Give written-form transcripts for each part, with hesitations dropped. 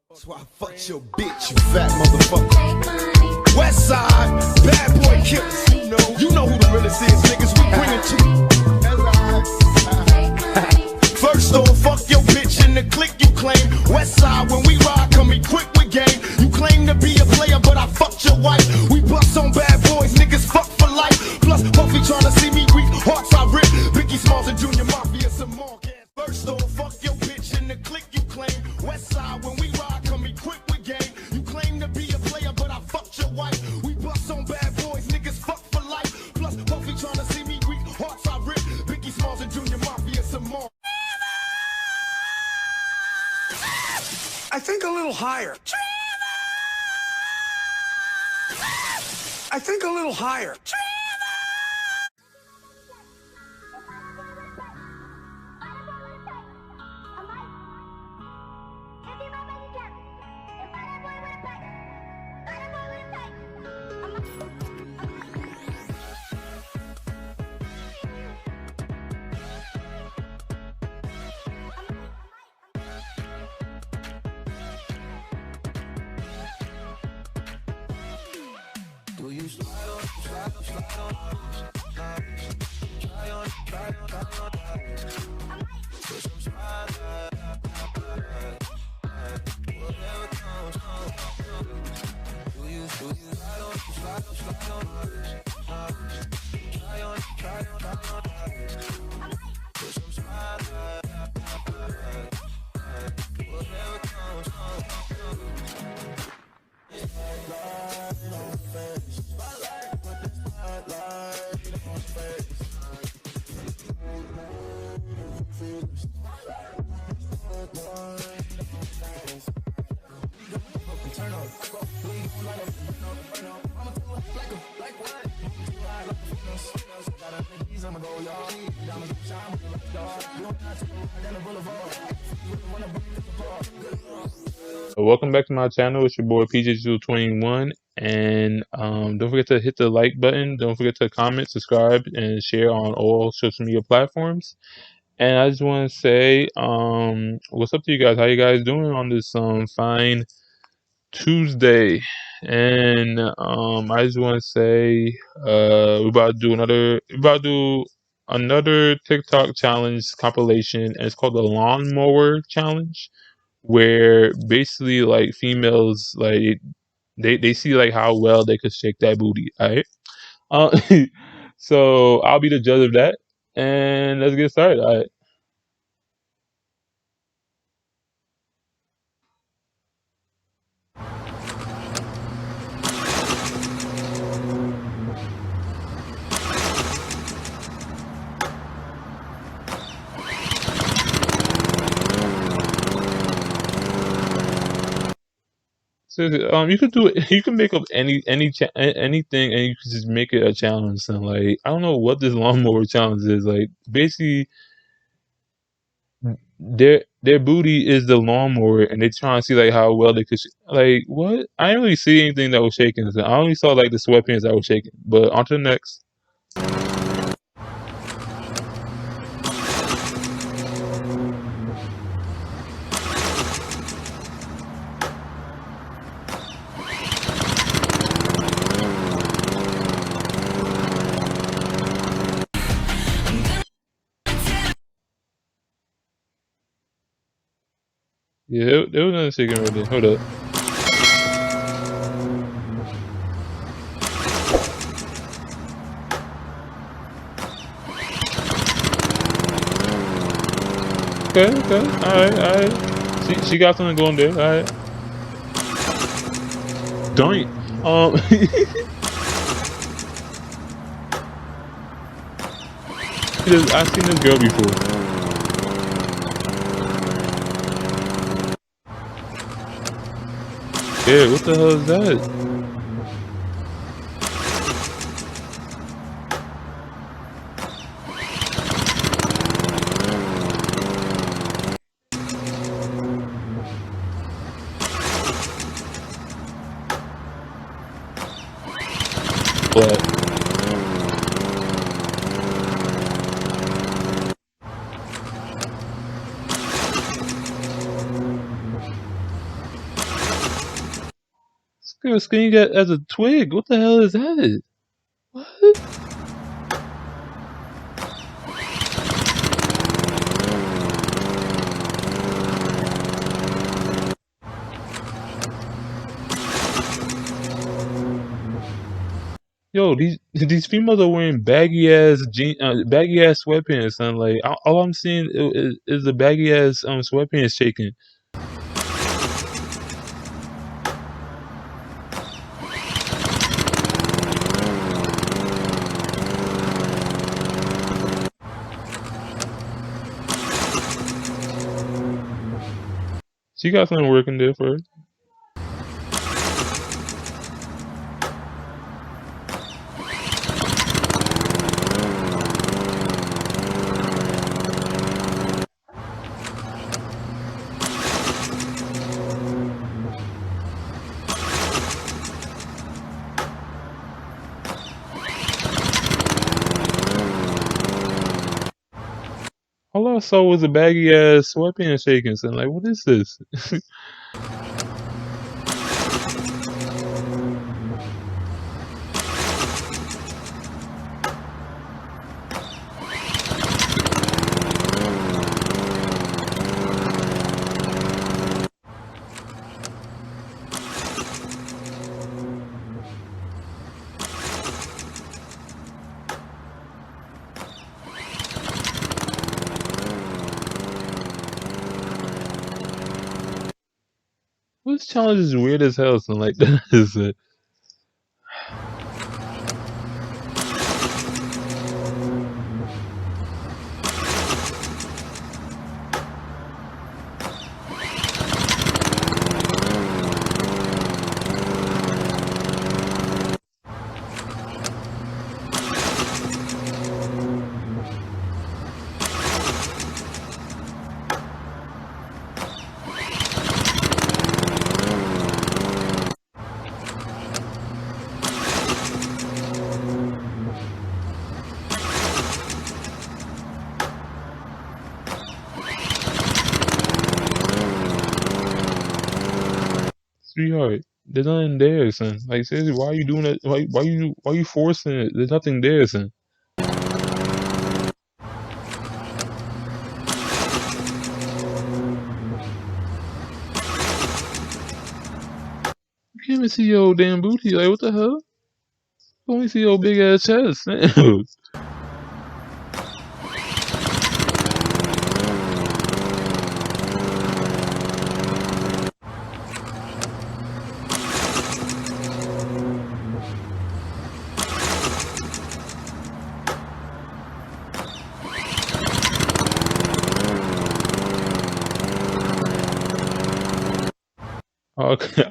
That's why I fucked your bitch, you fat motherfucker. West side, bad boy killers. You know who the realest is, niggas. We bring it to you. First off, fuck your bitch in the clique you claim. West side, when we ride, come equipped with game. You claim to be a player, but I fucked your wife. We bust on bad boys, niggas fuck for life. Plus, Puffy tryna see me weak, hearts I rip. Biggie Smalls and Junior Mafia, some more. First off, fuck your bitch in the clique you claim. West side, when we ride, come equipped with game. You claim to be a player, but I fucked your wife. We bust on bad boys, niggas fuck for life. Plus, Puffy tryna see me weak, hearts I rip. Biggie Smalls and Junior Mafia, some more. I think a little higher. I think a little higher. Do you slide on, slide on, try on, put some spotlight, whatever comes. Do you slide on, try on, put some spotlight, whatever comes. Spotlight on face. Spotlight, put the spotlight on face. Turn up, please, light up, burn up. I'ma do it like what? Got a niggas, I'ma go y'all. Diamonds shine with the stars. You don't have to go down the boulevard. Wanna break it apart. Welcome back to my channel. It's your boy PJ21, and don't forget to hit the like button. Don't forget to comment, subscribe, and share on all social media platforms. And I just want to say, what's up to you guys? How you guys doing on this fine Tuesday? And I just want to say, we're about to do another TikTok challenge compilation, and it's called the Lawnmower Challenge, where basically like females like they see like how well they could shake that booty. All right. Uh, so I'll be the judge of that, and let's get started. All right. So you could do it. You can make up anything, and you can just make it a challenge. And like I don't know what this lawnmower challenge is. Like basically, their booty is the lawnmower, and they're trying to see like how well they could. Like what? I didn't really see anything that was shaking. So I only saw like the sweatpants that were shaking. But on to the next. Yeah, there was another shaking right there. Hold up. Okay, all right. She got something going there. All right. Don't. I've seen this girl before. Yeah, what the hell is that? But Girl skinny as a twig. What the hell is that? What? Yo, these females are wearing baggy ass sweatpants, son. Like all I'm seeing is the baggy ass sweatpants shaking. She got something working there for her. All I saw was a baggy ass sweatpants shaking, son. Like, what is this? This challenge is weird as hell, son. Like, that is it. Sweetheart, there's nothing there, son. Like, seriously, why are you doing that? Why you forcing it? There's nothing there, son. You can't even see your damn booty. Like, what the hell? You only see your big ass chest. Okay.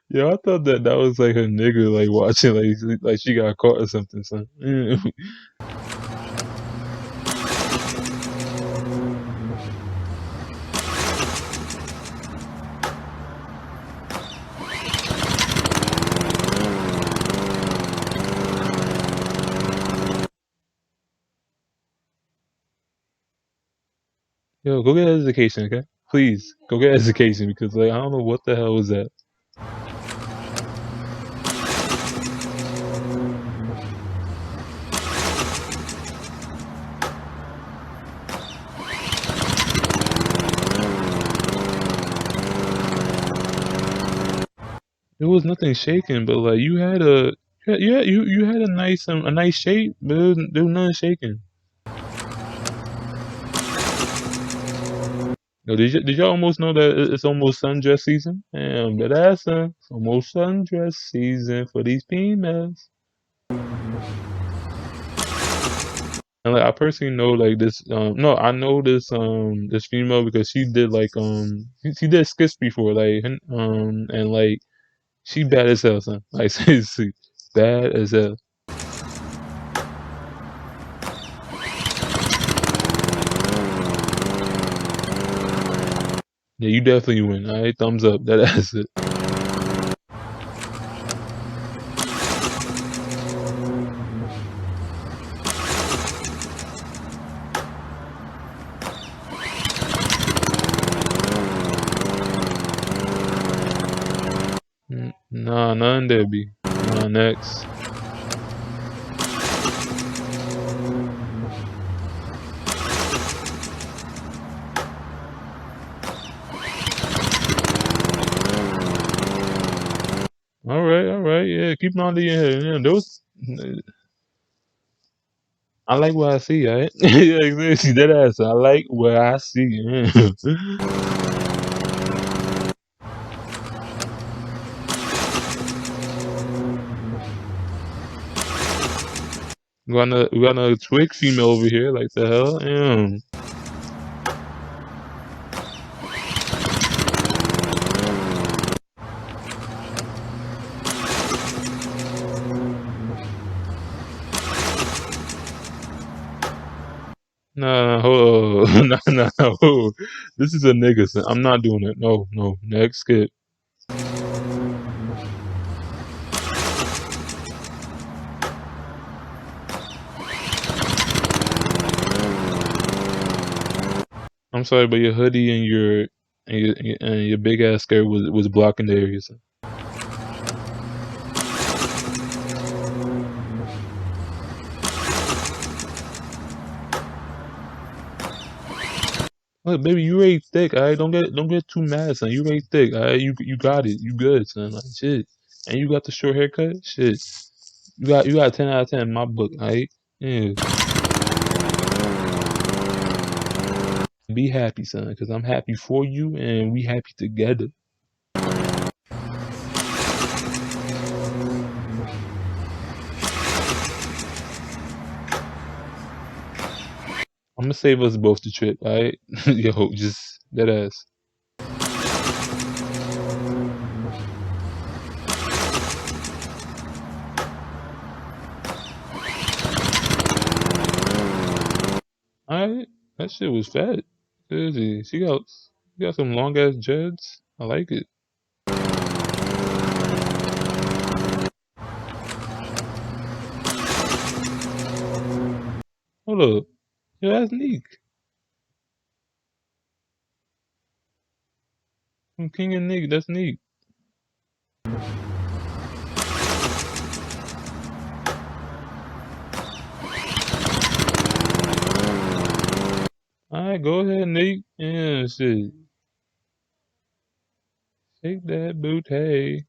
Yeah, I thought that was like a nigga like watching like she got caught or something, son. Yo, go get education, okay? Please, go get education because like I don't know what the hell was that. There was nothing shaking, but like you had you had a nice shape, but there was nothing shaking. Yo, did y'all almost know that it's almost sundress season? Damn, that ass, it's almost sundress season for these females. And like I personally know like this no, I know this female because she did like she did skits before and like she bad as hell, son. Like seriously, bad as hell. Yeah, you definitely win. All right, thumbs up. That's it. Nah, none there be. Nah, next. All right, yeah. Keep on the yeah. Those. I like what I see, right? Yeah, exactly. That ass. I like what I see. Yeah. We got another twig female over here. Like the hell? Yeah. Nah, hold on. Nah. Hold. This is a nigga. Son. I'm not doing it. No, no. Next, skip. I'm sorry, but your hoodie and your big ass skirt was blocking the area. Son. Look, baby, you ain't thick. Alright, don't get too mad, son. You ain't thick. Alright, you got it. You good, son. Like shit. And you got the short haircut. Shit. You got 10 out of 10 in my book. Alright. Yeah. Be happy, son, because I'm happy for you, and we happy together. I'm gonna save us both the trip. Alright. Yo, just that ass. Alright. That shit was fat. Crazy. She got some long ass dreads. I like it. Hold up. Yo, that's Neek. I'm King and Nick. That's Neek. Alright, go ahead, Nick. Yeah, shit. Shake that boot, hey.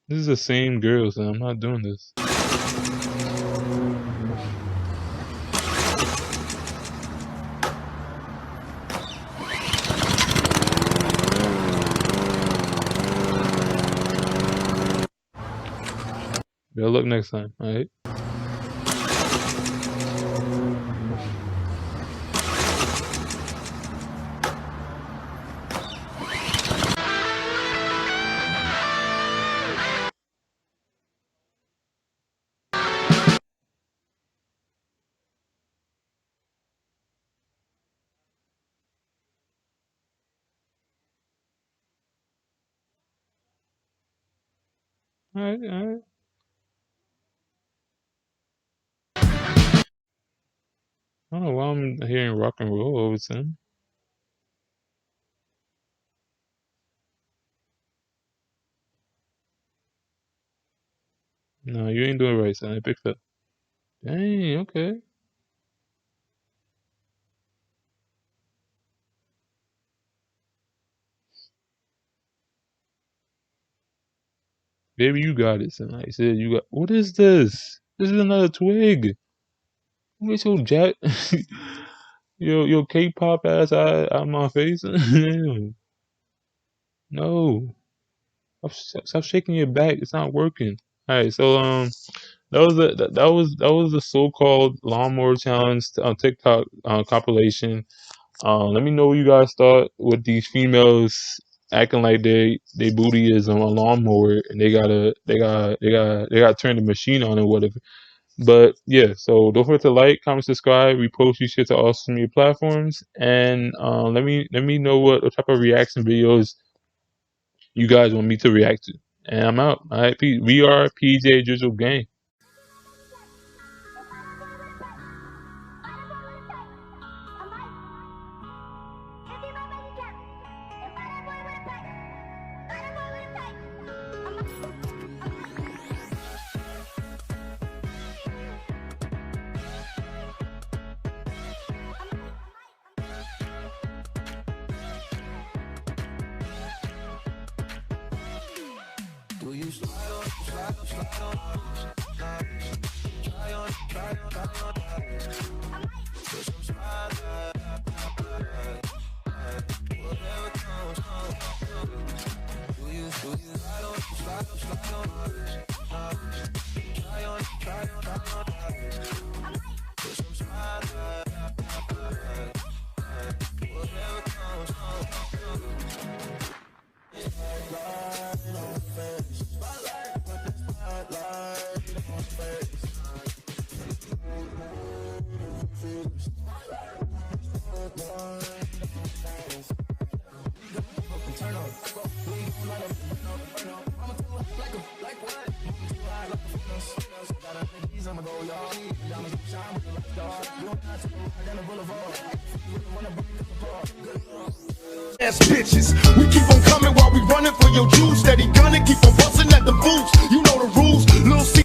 This is the same girl, so I'm not doing this. Better luck next time, alright? Alright. I don't know why I'm hearing rock and roll all of a sudden. No, you ain't doing it right, son. I picked up. Dang, okay. Baby, you got it, son. Like I said, you got. What is this? This is another twig. What's your jack? Your K-pop ass out my face. No, stop shaking your back. It's not working. All right, so that was the so-called lawnmower challenge on TikTok compilation. Let me know what you guys thought with these females acting like they booty is on a lawnmower and they gotta turn the machine on and whatever. But yeah, so don't forget to like, comment, subscribe, repost your shit to all social media platforms, and let me know what type of reaction videos you guys want me to react to. And I'm out. All right, we are PJ Drizzle Gang. Do you slide on, slide on, slide on? Try on, try on, try on. Put some smile, whatever comes, comes. Do you slide on, slide on, slide on? Try on, try on, try on. Put some smile, whatever comes, comes. Spotlight on my face, spotlight, put the spotlight on my face. Turn up, we gon' light up, burn up, burn up. I'ma do it like what? Too high like a furnace. Got a big piece, I'ma go y'all. Diamonds shine with the light star. You don't have to go down the boulevard. You wanna break us apart. Ass bitches, we keep on coming while we running for your juice. Steady gunning, keep on busting at the boots. You know the rules, little C.